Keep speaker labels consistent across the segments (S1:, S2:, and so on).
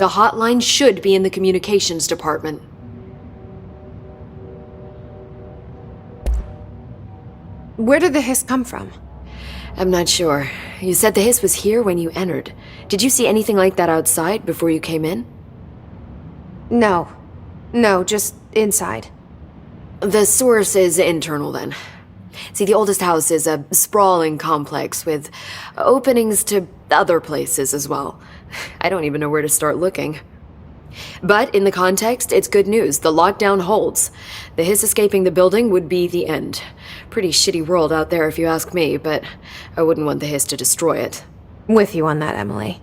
S1: The hotline should be in the communications department.
S2: Where did the hiss come from?
S1: I'm not sure. You said the hiss was here when you entered. Did you see anything like that outside before you came in?
S2: No. No, just inside.
S1: The source is internal, then. See, the oldest house is a sprawling complex with openings to other places as well. I don't even know where to start looking. But in the context, it's good news. The lockdown holds. The hiss escaping the building would be the end. Pretty shitty world out there if you ask me, but I wouldn't want the hiss to destroy it.
S2: With you on that, Emily.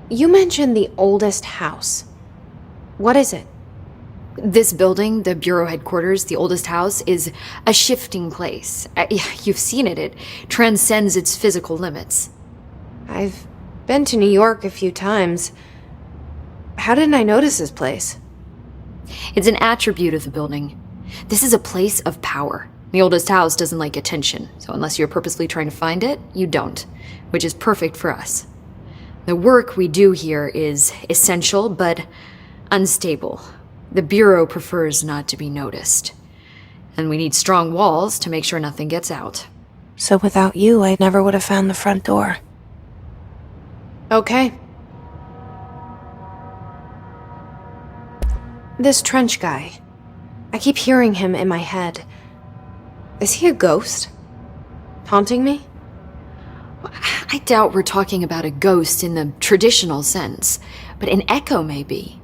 S2: You mentioned the oldest house. What is it?
S1: This building, the Bureau headquarters, the oldest house, is a shifting place. You've seen it. It transcends its physical limits.
S2: I've been to New York a few times. How didn't I notice this place?
S1: It's an attribute of the building. This is a place of power. The oldest house doesn't like attention, so unless you're purposely trying to find it, you don't, which is perfect for us. The work we do here is essential, but unstable. The Bureau prefers not to be noticed. And we need strong walls to make sure nothing gets out.
S2: So without you, I never would have found the front door. Okay. This trench guy. I keep hearing him in my head. Is he a ghost? Haunting me?
S1: I doubt we're talking about a ghost in the traditional sense, but an echo maybe.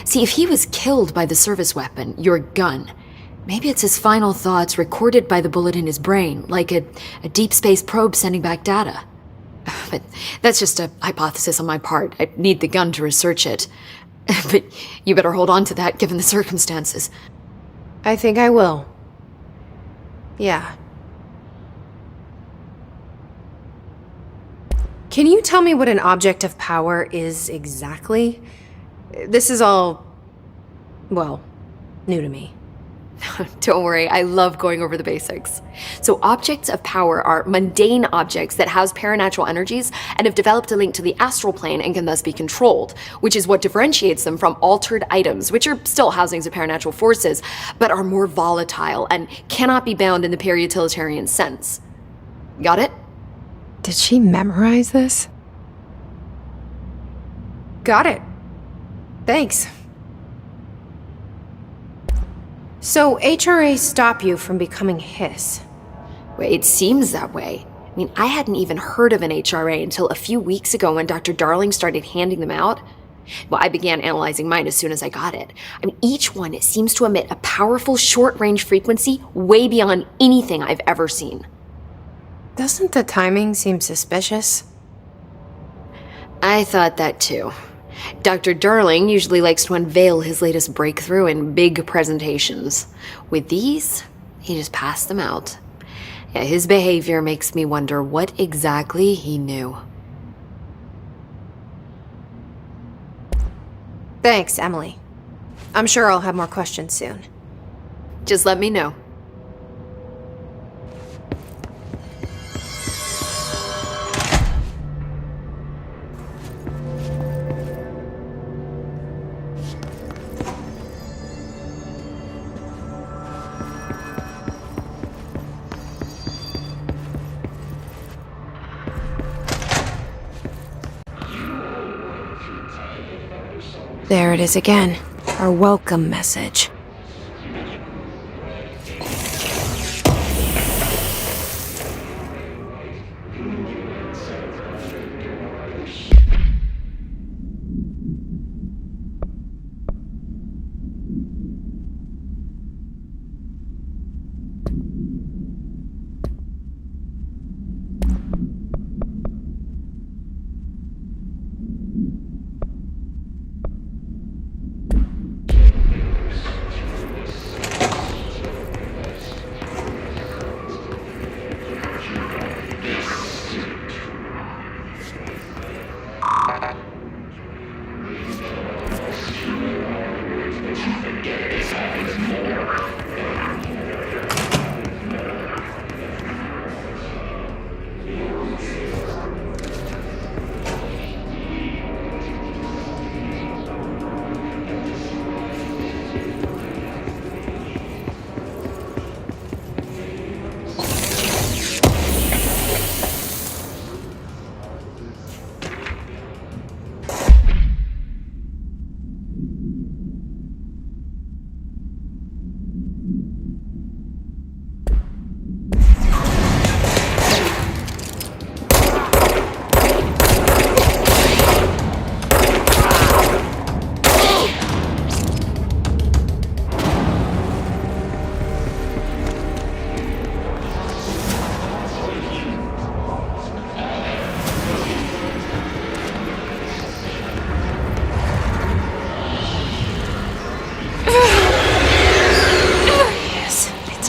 S1: See, if he was killed by the service weapon, your gun, maybe it's his final thoughts recorded by the bullet in his brain, like a deep space probe sending back data. But that's just a hypothesis on my part. I need the gun to research it. But you better hold on to that given the circumstances.
S2: I think I will. Yeah. Can you tell me what an object of power is exactly? This is all, well, new to me.
S1: Don't worry, I love going over the basics. So objects of power are mundane objects that house paranatural energies and have developed a link to the astral plane and can thus be controlled, which is what differentiates them from altered items, which are still housings of paranatural forces, but are more volatile and cannot be bound in the peri-utilitarian sense. Got it?
S2: Did she memorize this? Got it. Thanks. So HRA stop you from becoming Hiss?
S1: Well, it seems that way. I mean, I hadn't even heard of an HRA until a few weeks ago when Dr. Darling started handing them out. Well, I began analyzing mine as soon as I got it. I mean, each one seems to emit a powerful short-range frequency way beyond anything I've ever seen.
S2: Doesn't the timing seem suspicious?
S1: I thought that too. Dr. Darling usually likes to unveil his latest breakthrough in big presentations. With these, he just passed them out. Yeah, his behavior makes me wonder what exactly he knew.
S2: Thanks, Emily. I'm sure I'll have more questions soon.
S1: Just let me know.
S2: There it is again, our welcome message.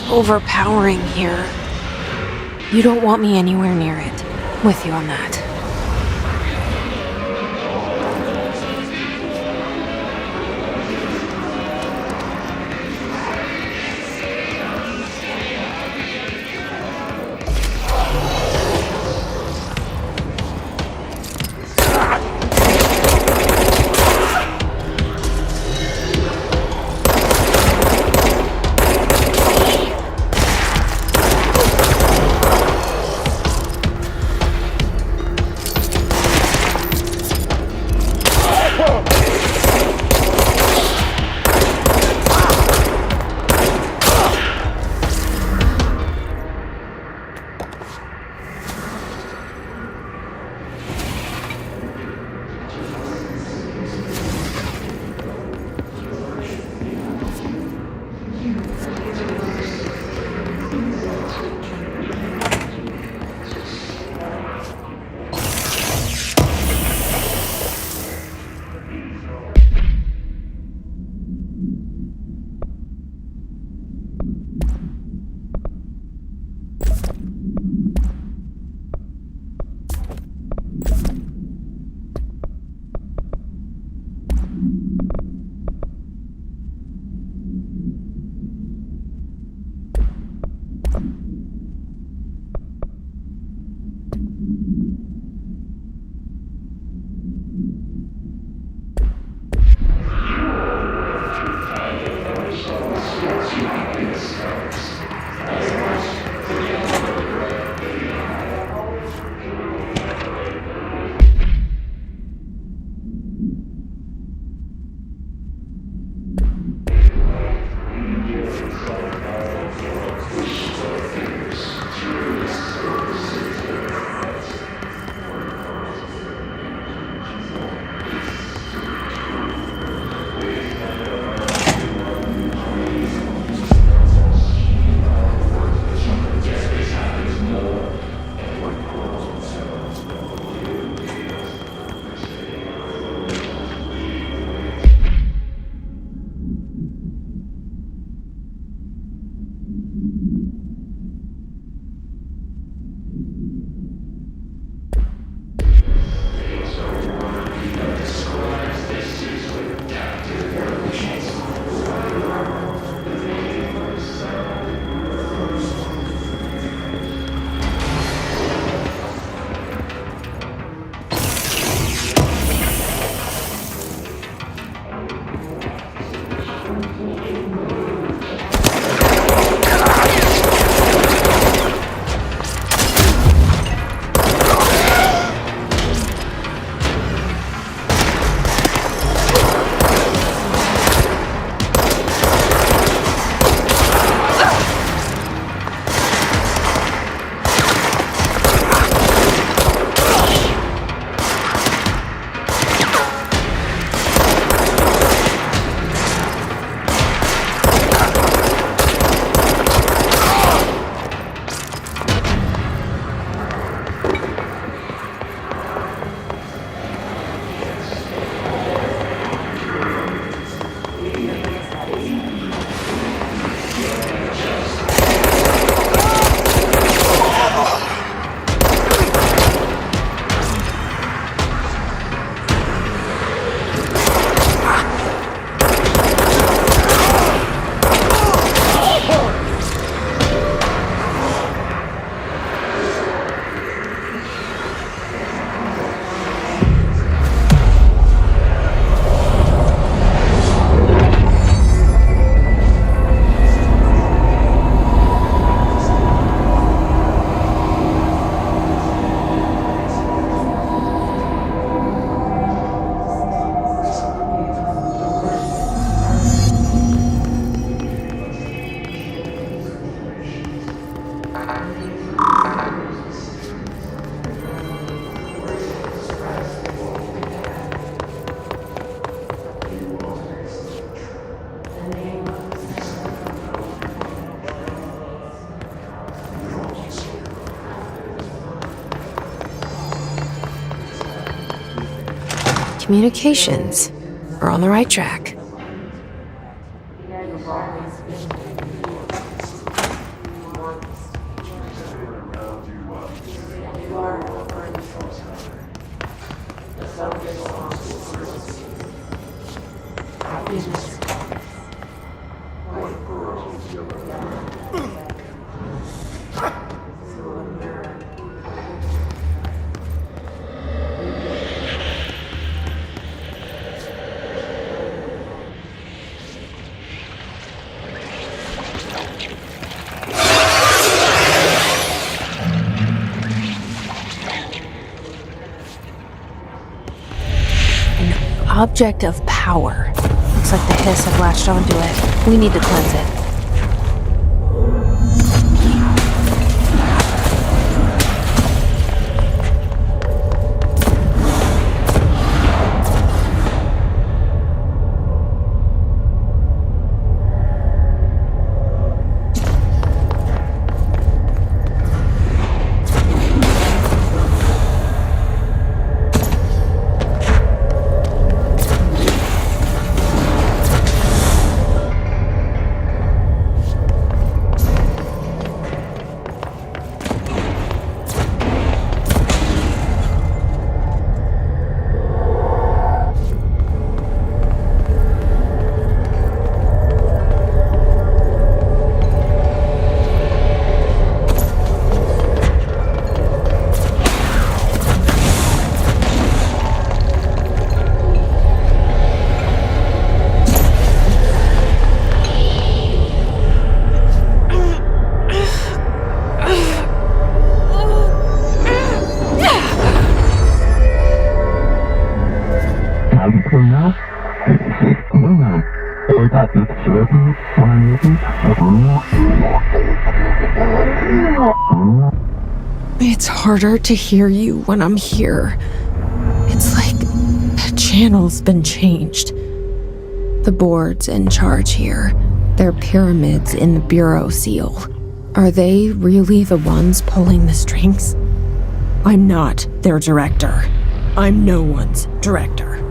S2: overpowering here. You don't want me anywhere near it. With you on that. Communications. We're on the right track. Object of power. Looks like the hiss have latched onto it. We need to cleanse it.
S3: It's harder to hear you when I'm here. It's like the channel's been changed. The board's in charge here. They're pyramids in the Bureau seal. Are they really the ones pulling the strings? I'm not their director. I'm no one's director.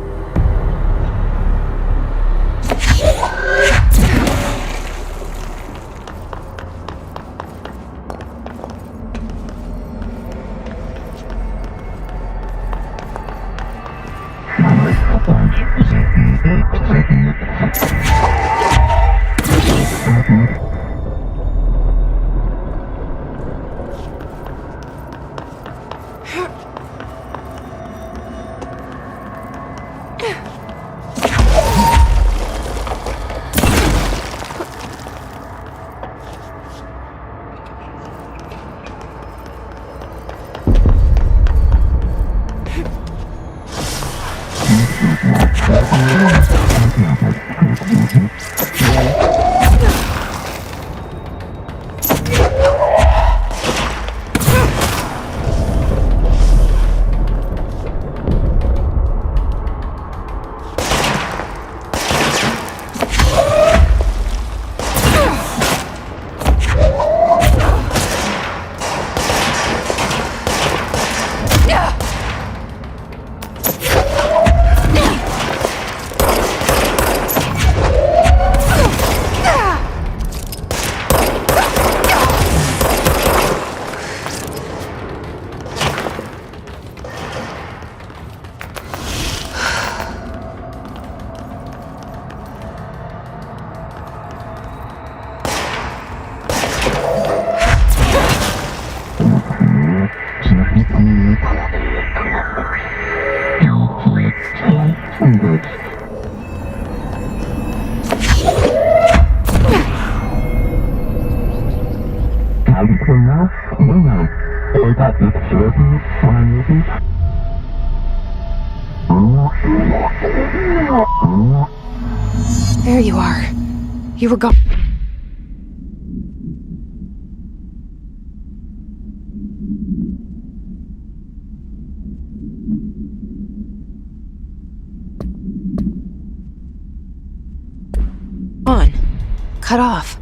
S2: There you are. You were gone. On. Cut off.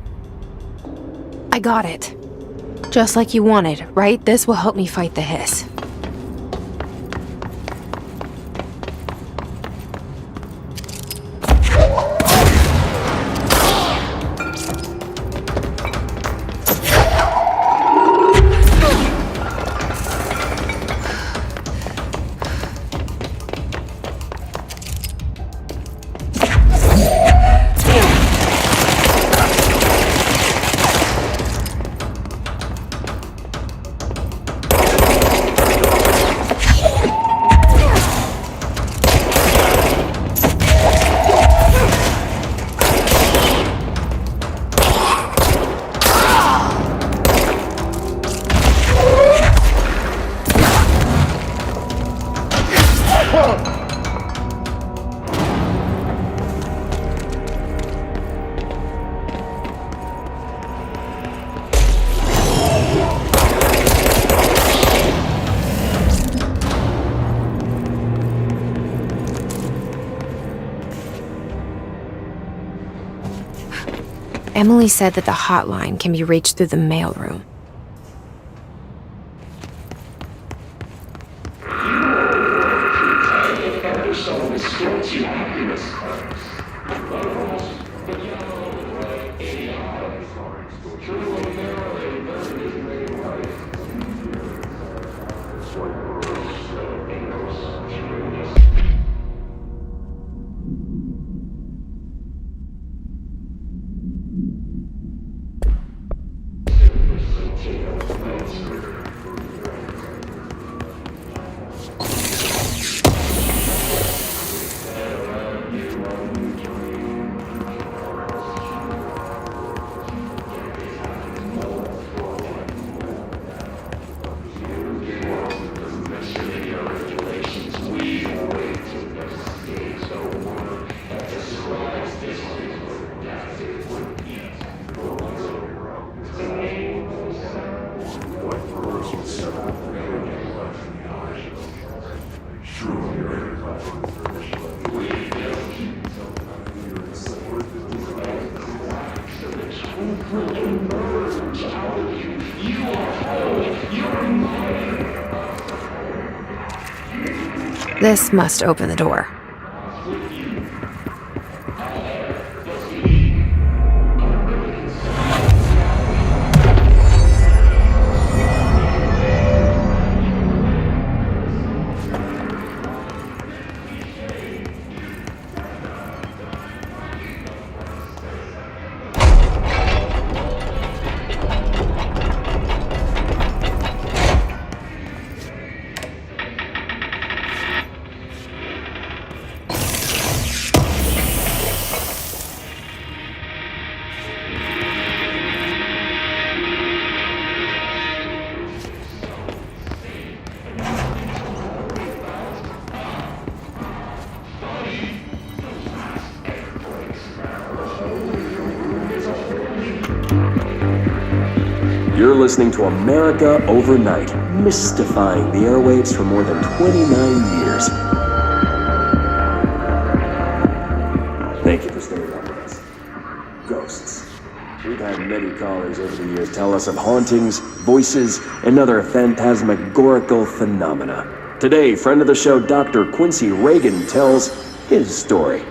S2: I got it. Just like you wanted, right? This will help me fight the hiss. Emily said that the hotline can be reached through the mailroom. This must open the door.
S4: You're listening to America Overnight, mystifying the airwaves for more than 29 years. Thank you for staying up with us. Ghosts. We've had many callers over the years tell us of hauntings, voices, and other phantasmagorical phenomena. Today, friend of the show, Dr. Quincy Reagan, tells his story.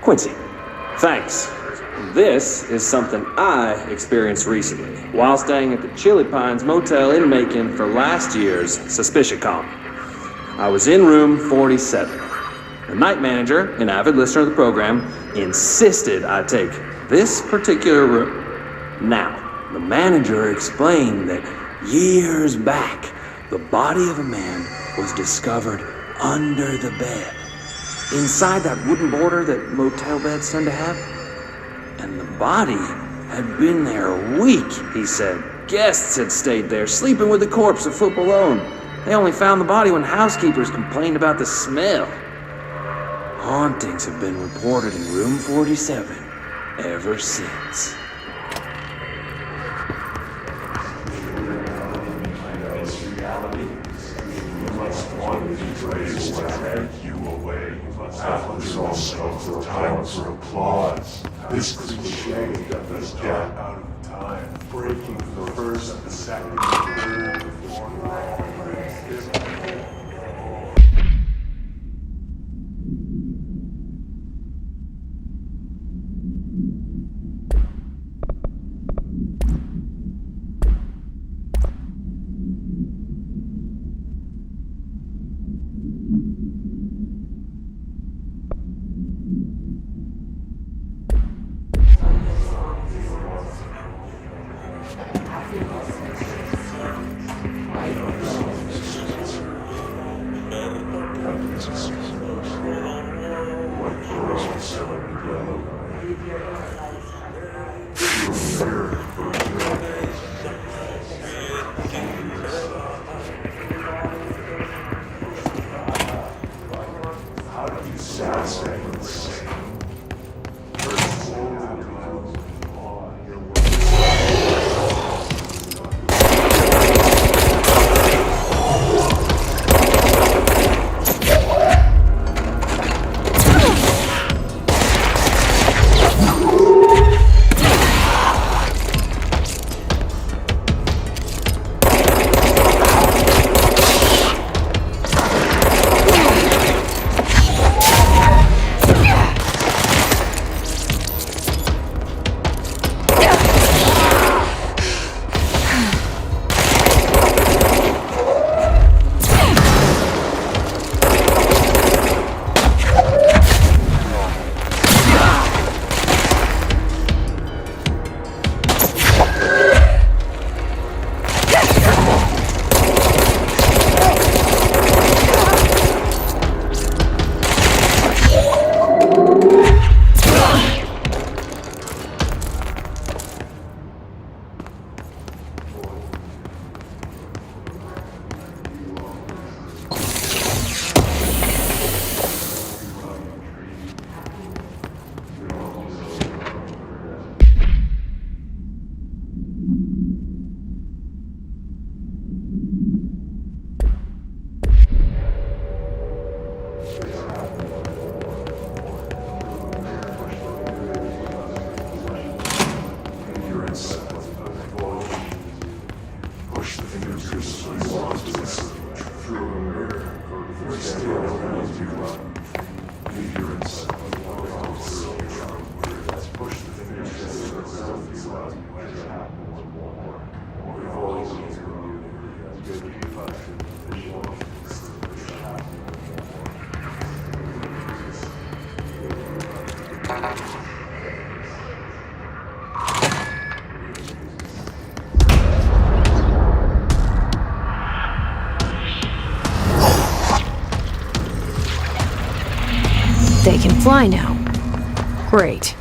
S4: Quincy, thanks. This is something I experienced recently while staying at the Chili Pines Motel in Macon for last year's SuspiciaCon. I was in room 47. The night manager, an avid listener of the program, insisted I take this particular room. Now, the manager explained that years back, the body of a man was discovered under the bed, inside that wooden border that motel beds tend to have. And the body had been there a week, he said. Guests had stayed there, sleeping with the corpse a foot below them. They only found the body when housekeepers complained about the smell. Hauntings have been reported in room 47 ever since.
S5: Time for applause. This cliche does get out of time, breaking the first, the second, the third, the fourth. Push the fingers through a mirror. Still as you run. Leave your insight. Push the fingers through a mirror. We've all seen
S2: They can fly now. Great.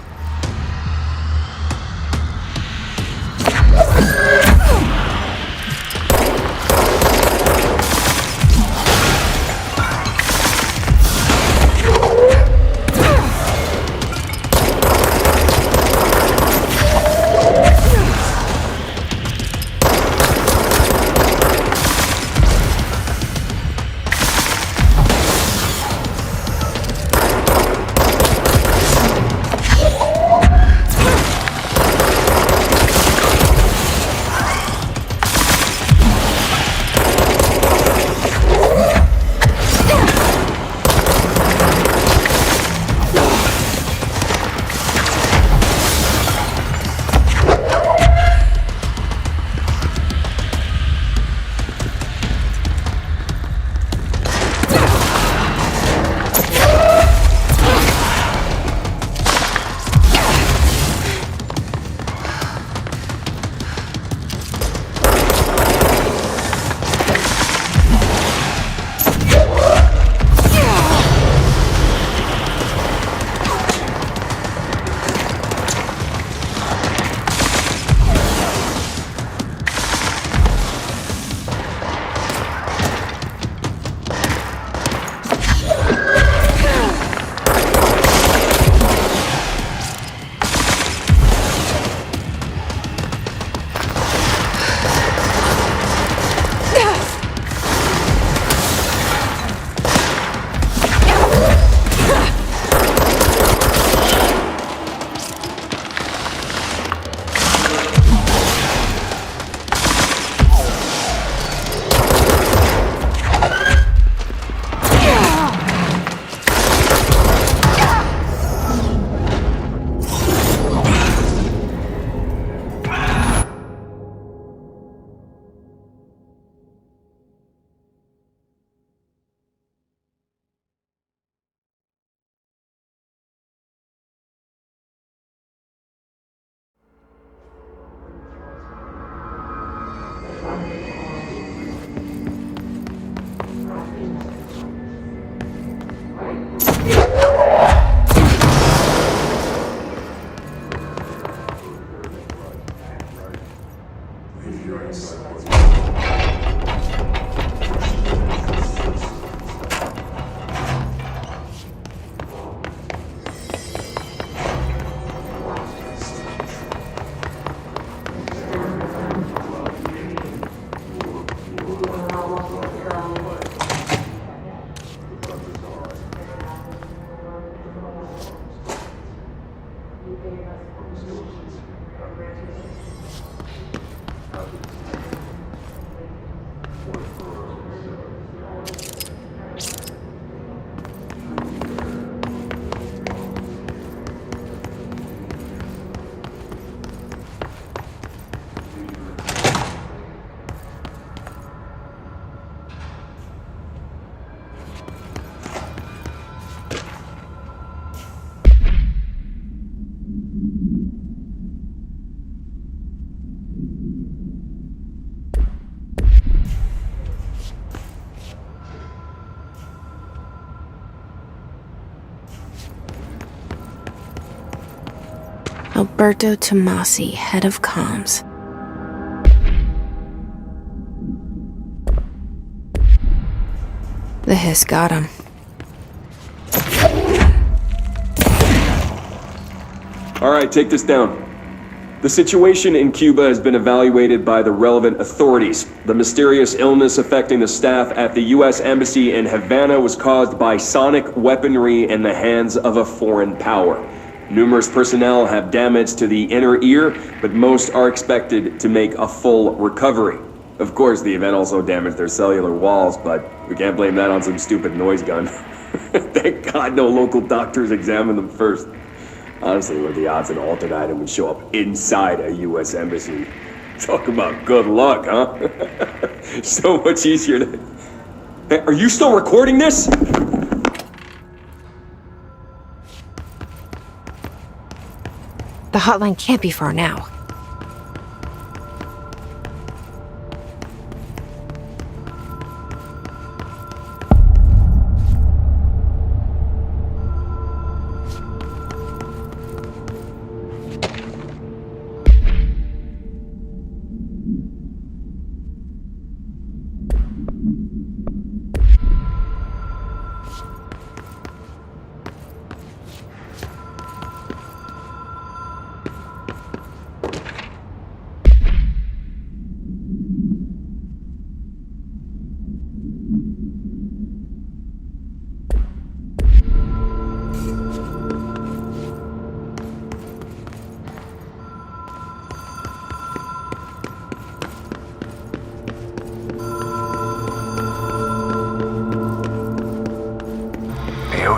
S2: Альберto Tomassi, head of comms. The hiss got him.
S4: All right, take this down. The situation in Cuba has been evaluated by the relevant authorities. The mysterious illness affecting the staff at the U.S. Embassy in Havana was caused by sonic weaponry in the hands of a foreign power. Numerous personnel have damage to the inner ear, but most are expected to make a full recovery. Of course, the event also damaged their cellular walls, but we can't blame that on some stupid noise gun. Thank God no local doctors examined them first. Honestly, what are the odds an altered item would show up inside a U.S. embassy? Talk about good luck, huh? So much easier to... Hey, are you still recording this?
S2: The hotline can't be far now.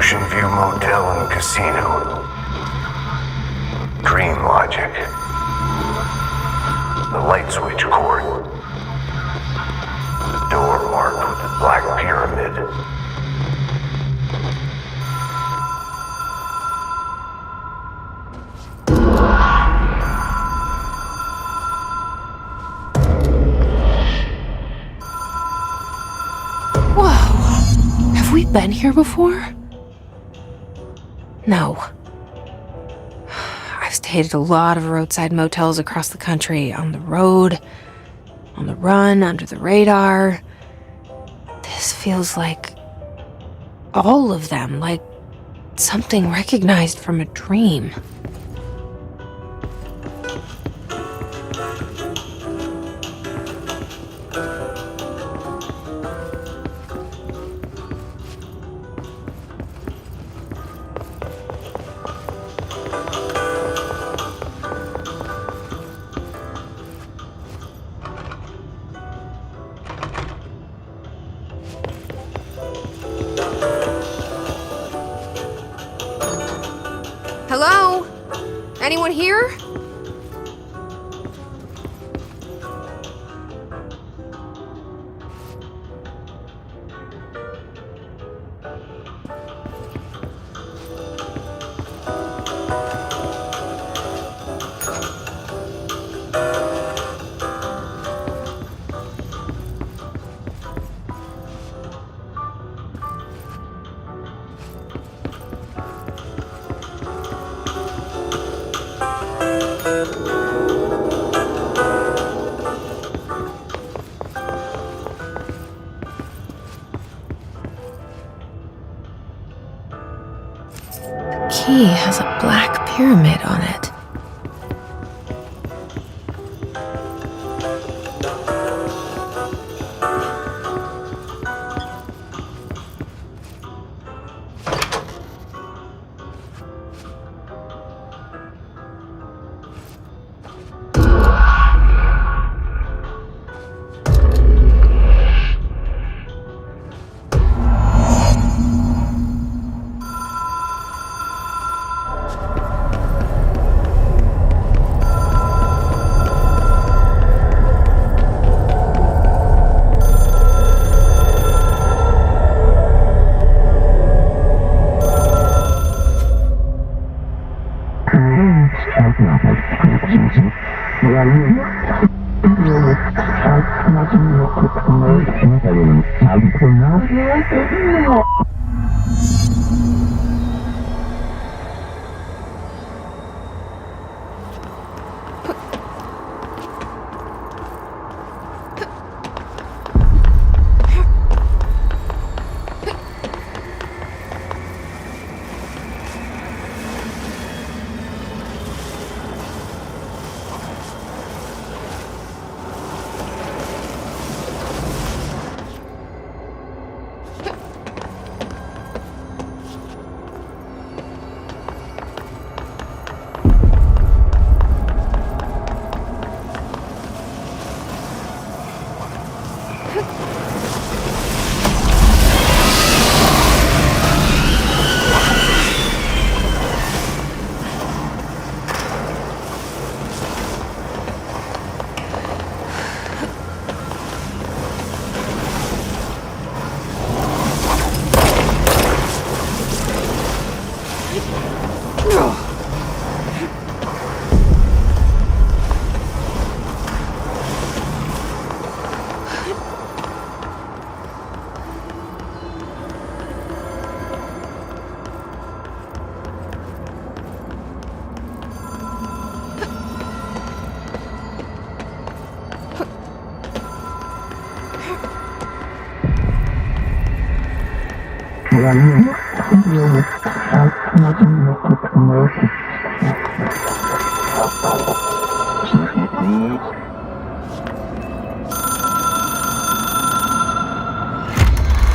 S6: Ocean View Motel and Casino. Dream logic. The light switch cord. The door marked with the black pyramid.
S2: Whoa! Have we been here before? No. I've stayed at a lot of roadside motels across the country, on the road, on the run, under the radar. This feels like all of them, like something recognized from a dream. Hello? Anyone here? The key has a black pyramid on it.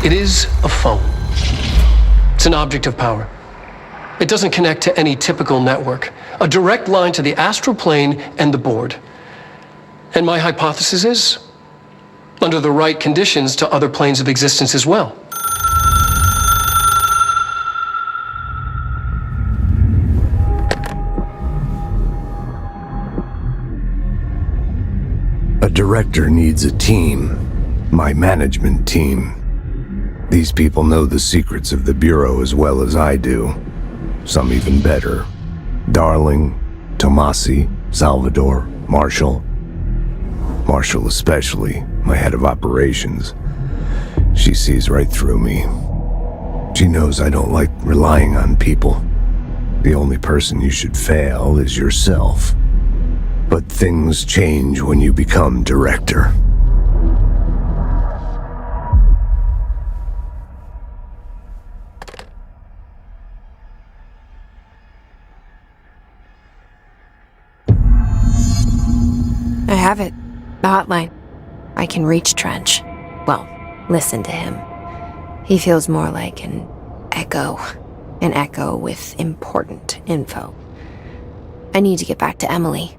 S7: It is a phone. It's an object of power. It doesn't connect to any typical network. A direct line to the astral plane and the board. And my hypothesis is, under the right conditions, to other planes of existence as well.
S6: A director needs a team. My management team. These people know the secrets of the Bureau as well as I do. Some even better. Darling, Tomassi, Salvador, Marshall. Marshall especially, my head of operations. She sees right through me. She knows I don't like relying on people. The only person you should fail is yourself. But things change when you become director.
S2: I have it. The hotline. I can reach Trench. Well, listen to him. He feels more like an echo. An echo with important info. I need to get back to Emily.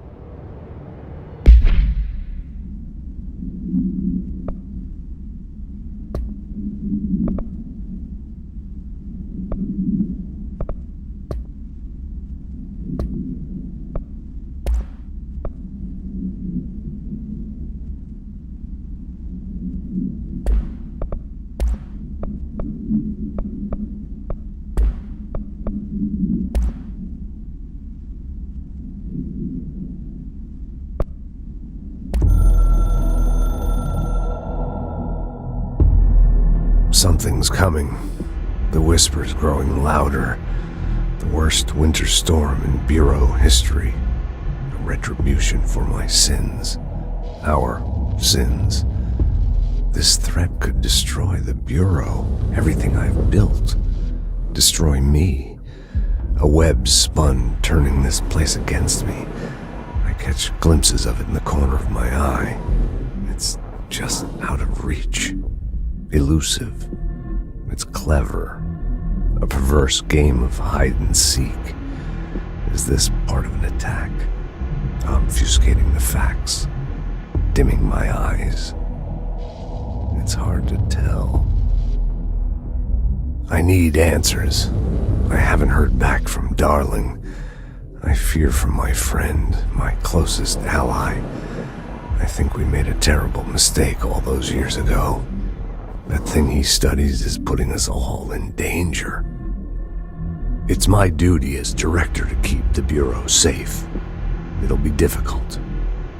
S6: Something's coming. The whisper's growing louder. The worst winter storm in Bureau history. A retribution for my sins. Our sins. This threat could destroy the Bureau, everything I've built. Destroy me. A web spun, turning this place against me. I catch glimpses of it in the corner of my eye. It's just out of reach. Elusive. It's clever. A perverse game of hide and seek. Is this part of an attack? Obfuscating the facts. Dimming my eyes. It's hard to tell. I need answers. I haven't heard back from Darling. I fear for my friend, my closest ally. I think we made a terrible mistake all those years ago. That thing he studies is putting us all in danger. It's my duty as director to keep the Bureau safe. It'll be difficult.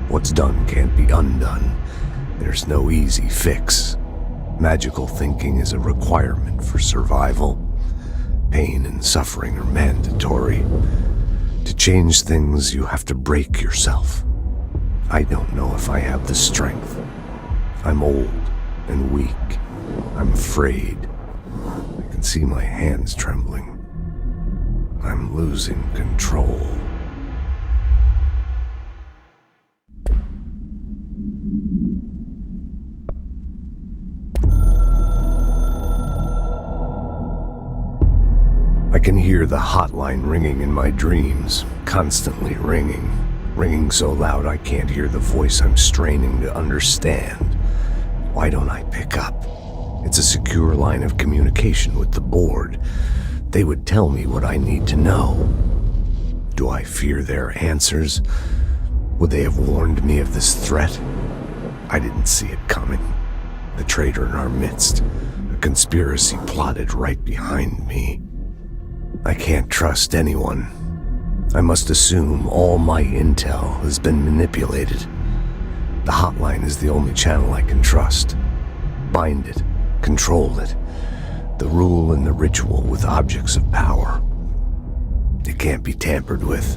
S6: What's done can't be undone. There's no easy fix. Magical thinking is a requirement for survival. Pain and suffering are mandatory. To change things, you have to break yourself. I don't know if I have the strength. I'm old and weak. I'm afraid. I can see my hands trembling. I'm losing control. I can hear the hotline ringing in my dreams, constantly ringing. Ringing so loud I can't hear the voice I'm straining to understand. Why don't I pick up? It's a secure line of communication with the board. They would tell me what I need to know. Do I fear their answers? Would they have warned me of this threat? I didn't see it coming. The traitor in our midst. A conspiracy plotted right behind me. I can't trust anyone. I must assume all my intel has been manipulated. The hotline is the only channel I can trust. Bind it. Control it. The rule and the ritual with objects of power. It can't be tampered with.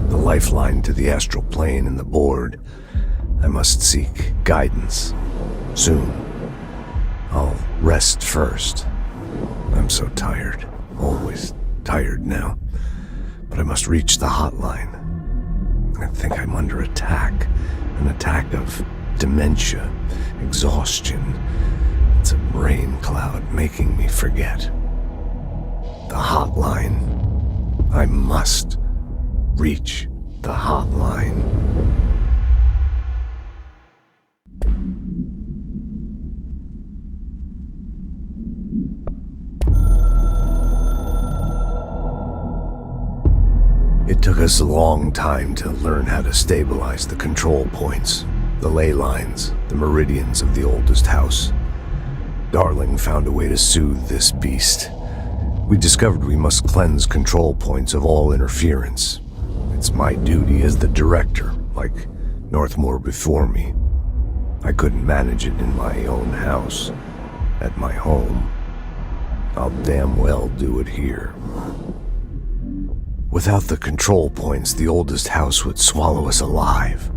S6: The lifeline to the astral plane and the board. I must seek guidance. Soon. I'll rest first. I'm so tired. Always tired now. But I must reach the hotline. I think I'm under attack. An attack of dementia, exhaustion. It's a rain cloud making me forget. The hotline. I must reach the hotline. It took us a long time to learn how to stabilize the control points, the ley lines, the meridians of the oldest house. Darling found a way to soothe this beast. We discovered we must cleanse control points of all interference. It's my duty as the director, like Northmore before me. I couldn't manage it in my own house, at my home. I'll damn well do it here. Without the control points, the oldest house would swallow us alive.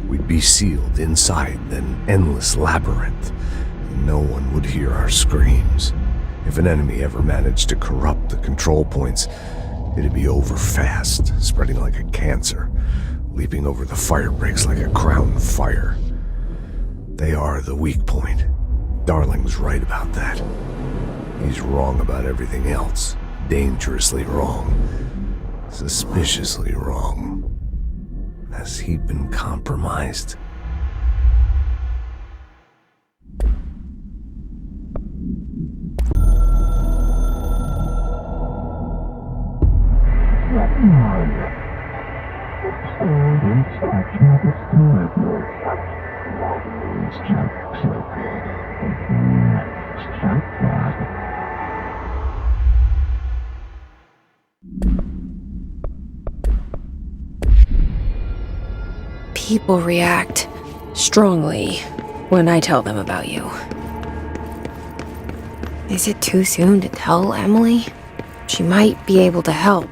S6: We'd be sealed inside an endless labyrinth, and no one would hear our screams. If an enemy ever managed to corrupt the control points, it'd be over fast, spreading like a cancer, leaping over the fire breaks like a crown fire. They are the weak point. Darling's right about that. He's wrong about everything else. Dangerously wrong. Suspiciously wrong. Has he been compromised?
S2: People react strongly when I tell them about you. Is it too soon to tell Emily? She might be able to help.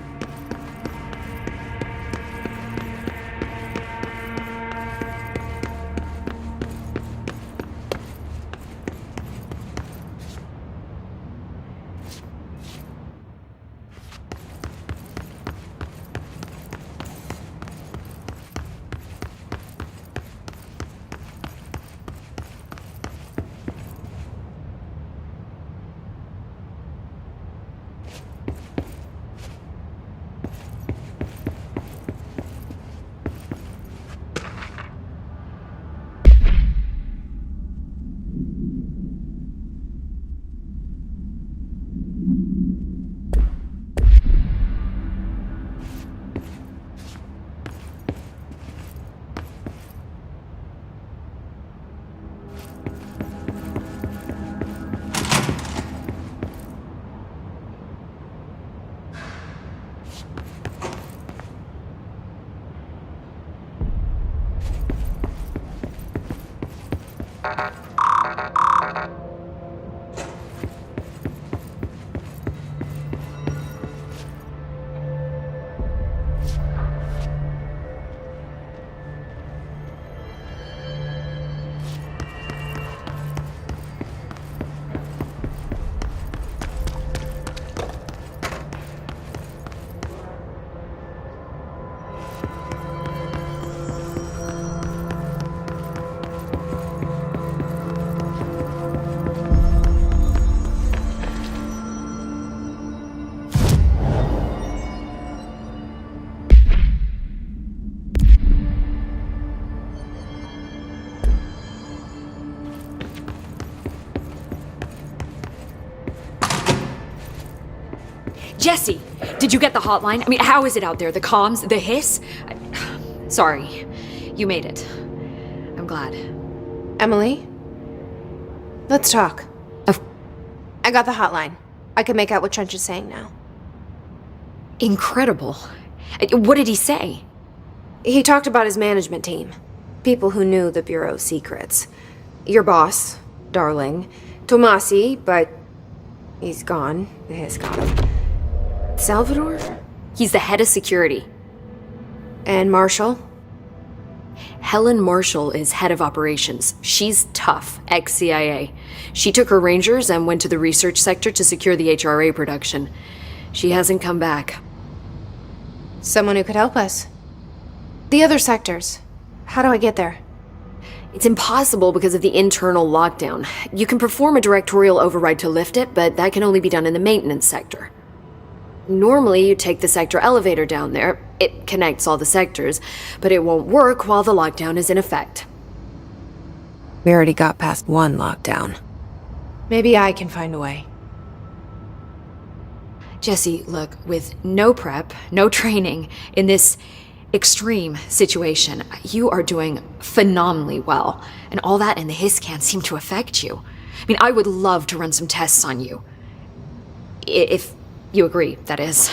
S1: Jesse, did you get the hotline? I mean, how is it out there? The comms? The hiss? Sorry. You made it. I'm glad.
S2: Emily? Let's talk. I got the hotline. I can make out what Trench is saying now.
S1: Incredible. What did he say?
S2: He talked about his management team. People who knew the Bureau's secrets. Your boss, Darling. Tomassi, but he's gone. The hiss got him. Salvador?
S1: He's the head of security.
S2: And Marshall?
S1: Helen Marshall is head of operations. She's tough, ex-CIA. She took her Rangers and went to the research sector to secure the HRA production. She hasn't come back.
S2: Someone who could help us. The other sectors. How do I get there?
S1: It's impossible because of the internal lockdown. You can perform a directorial override to lift it, but that can only be done in the maintenance sector. Normally, you take the sector elevator down there. It connects all the sectors, but it won't work while the lockdown is in effect.
S2: We already got past one lockdown. Maybe I can find a way.
S1: Jesse, look, with no prep, no training, in this extreme situation, you are doing phenomenally well. And all that and the hiss can't seem to affect you. I mean, I would love to run some tests on you. If you agree, that is.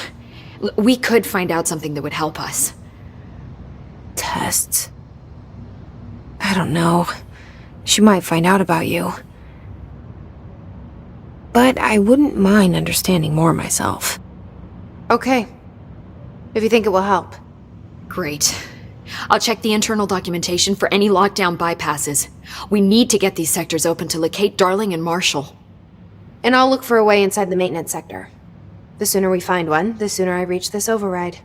S1: We could find out something that would help us.
S2: Tests? I don't know. She might find out about you. But I wouldn't mind understanding more myself. Okay. If you think it will help.
S1: Great. I'll check the internal documentation for any lockdown bypasses. We need to get these sectors open to locate Darling and Marshall.
S2: And I'll look for a way inside the maintenance sector. The sooner we find one, the sooner I reach this override.